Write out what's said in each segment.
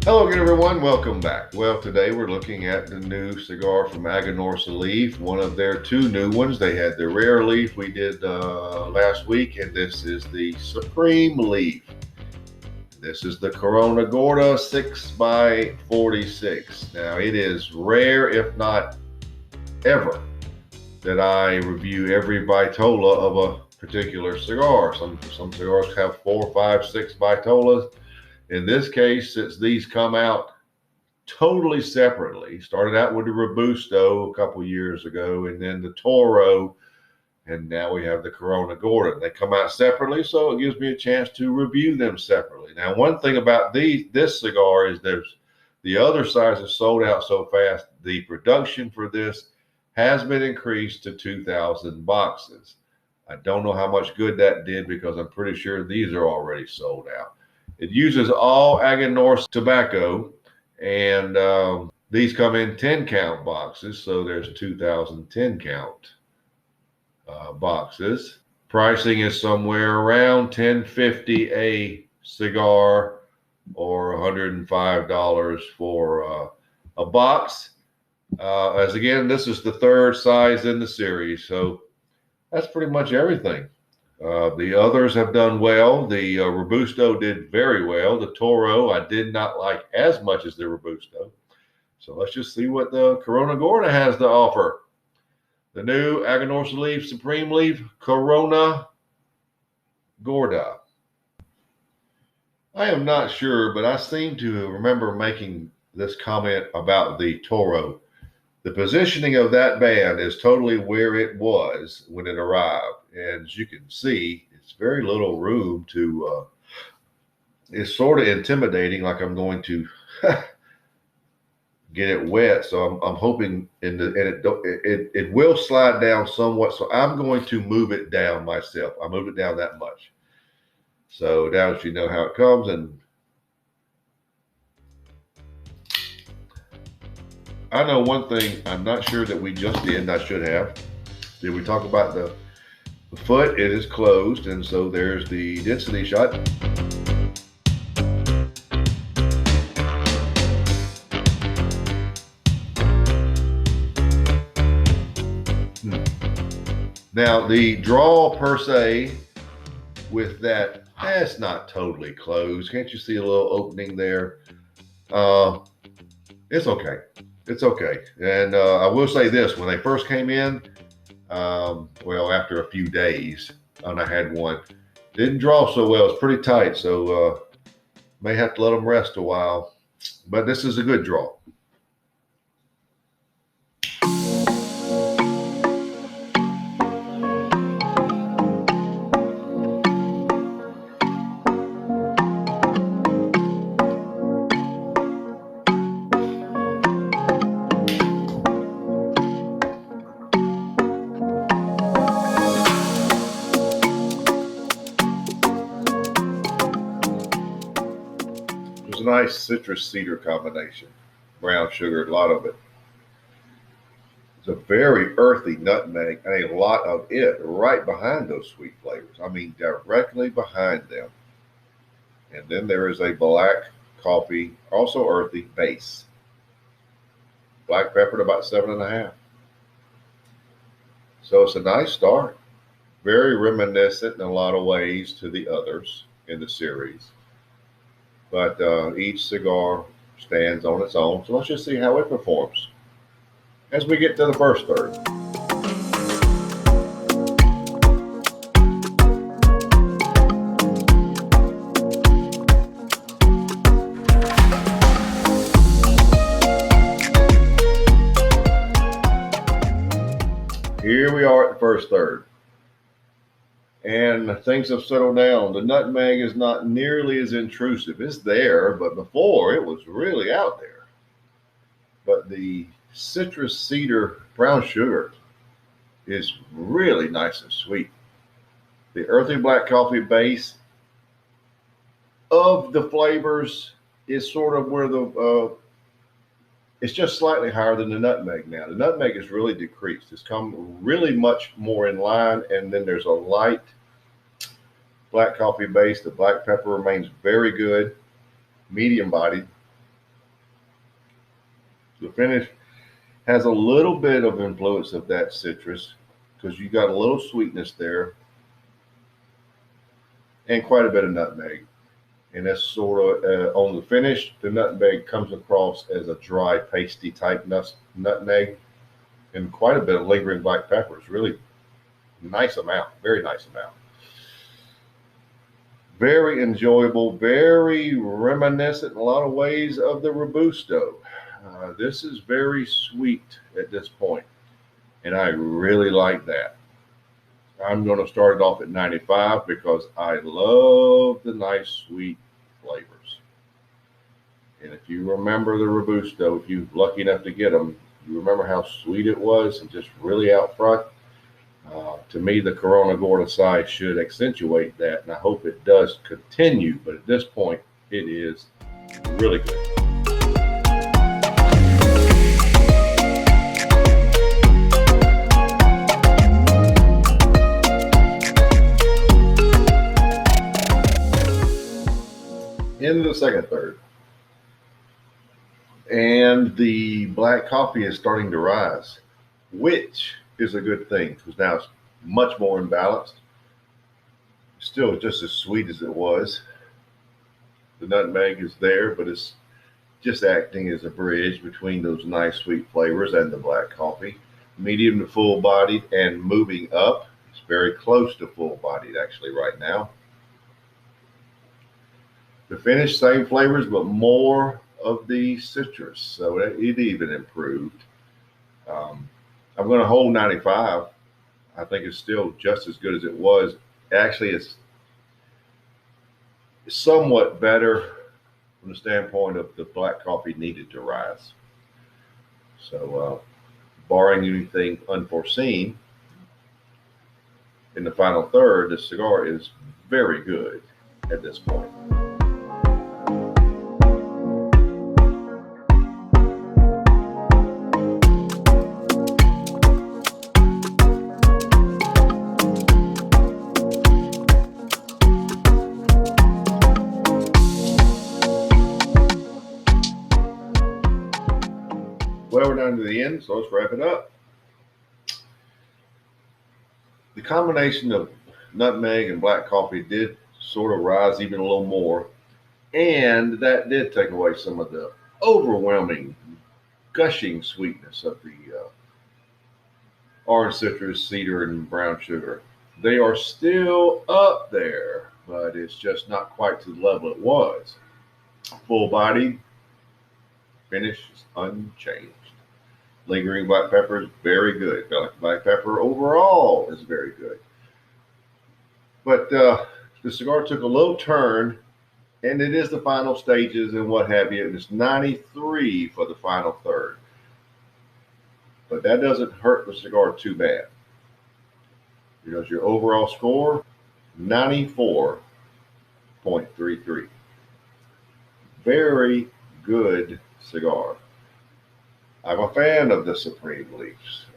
Hello again, everyone. Welcome back. Well, today we're looking at the new cigar from Aganorsa Leaf, one of their two new ones. They had the Rare Leaf we did last week, and this is the Supreme Leaf. This is the Corona Gorda 6x46. Now, it is rare, if not ever, that I review every vitola of a particular cigar. Some cigars have 4, 5, 6 vitolas. In this case, since these come out totally separately, started out with the Robusto a couple years ago, and then the Toro, and now we have the Corona Gorda. They come out separately, so it gives me a chance to review them separately. Now, one thing about this cigar is the other sizes sold out so fast. The production for this has been increased to 2,000 boxes. I don't know how much good that did because I'm pretty sure these are already sold out. It uses all Aganorsa tobacco, and these come in 10 count boxes, so there's 2,010 count boxes. Pricing is somewhere around $10.50 a cigar or $105 for a box. As again, this is the third size in the series, so that's pretty much everything. The others have done well. The Robusto did very well. The Toro I did not like as much as the Robusto. So let's just see what the Corona Gorda has to offer. The new Aganorsa Leaf Supreme Leaf Corona Gorda. I am not sure, but I seem to remember making this comment about the Toro. The positioning of that band is totally where it was when it arrived. And as you can see, it's very little room to, it's sort of intimidating, like I'm going to get it wet. So I'm hoping it will slide down somewhat. So I'm going to move it down myself. I moved it down that much. So now that you know how it comes, and I know one thing I'm not sure that we just did, and I should have. Did we talk about the foot? It is closed, and so there's the density shot. Now, the draw per se with that, it's not totally closed. Can't you see a little opening there? It's okay. It's okay. And I will say this, when they first came in, well, after a few days, and I had one, didn't draw so well. It's pretty tight, so may have to let them rest a while. But this is a good draw. There's a nice citrus cedar combination. Brown sugar, a lot of it. It's a very earthy nutmeg and a lot of it right behind those sweet flavors. I mean, directly behind them. And then there is a black coffee, also earthy base. Black pepper at about 7.5. So it's a nice start. Very reminiscent in a lot of ways to the others in the series. But each cigar stands on its own. So let's just see how it performs as we get to the first third. Here we are at the first third. And things have settled down. The nutmeg is not nearly as intrusive. It's there, but before it was really out there. But the citrus cedar brown sugar is really nice and sweet. The earthy black coffee base of the flavors is sort of where it's just slightly higher than the nutmeg now. The nutmeg is really decreased. It's come really much more in line, and then there's a light black coffee base. The black pepper remains very good, medium bodied. finish has a little bit of influence of that citrus because you got a little sweetness there and quite a bit of nutmeg. And that's sort of on the finish, the nutmeg comes across as a dry, pasty type nutmeg and quite a bit of lingering black peppers. Really nice amount, very nice amount. Very enjoyable, very reminiscent in a lot of ways of the Robusto. This is very sweet at this point, and I really like that. I'm going to start it off at 95 because I love the nice sweet flavors. And if you remember the Robusto, if you're lucky enough to get them, you remember how sweet it was and just really out front. To me, the Corona Gorda size should accentuate that, and I hope it does continue. But at this point, it is really good. Into the second third, and the black coffee is starting to rise, which is a good thing because now it's much more imbalanced. Still just as sweet as it was. The nutmeg is there, but it's just acting as a bridge between those nice sweet flavors and the black coffee. Medium to full bodied and moving up. It's very close to full bodied actually right now. The finish, same flavors, but more of the citrus, so it even improved. I'm going to hold 95. I think it's still just as good as it was. Actually, it's somewhat better from the standpoint of the black coffee needed to rise. So, barring anything unforeseen, in the final third, the cigar is very good at this point. Well, we're down to the end, so let's wrap it up. The combination of nutmeg and black coffee did sort of rise even a little more, and that did take away some of the overwhelming, gushing sweetness of the orange citrus, cedar, and brown sugar. They are still up there, but it's just not quite to the level it was. Full body, finish is unchanged. Lingering black pepper is very good. Black pepper overall is very good. But the cigar took a little turn, and it is the final stages and what have you. It's 93 for the final third. But that doesn't hurt the cigar too bad. Because your overall score, 94.33. Very good cigar. I'm a fan of the Supreme Leafs.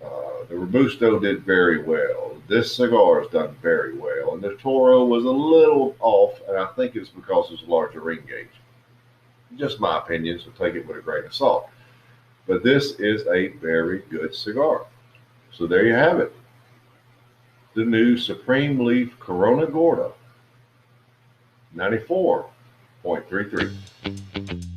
The Robusto did very well. This cigar has done very well. And the Toro was a little off, and I think it's because it's a larger ring gauge. Just my opinion, so take it with a grain of salt. But this is a very good cigar. So there you have it. The new Supreme Leaf Corona Gorda, 94.33.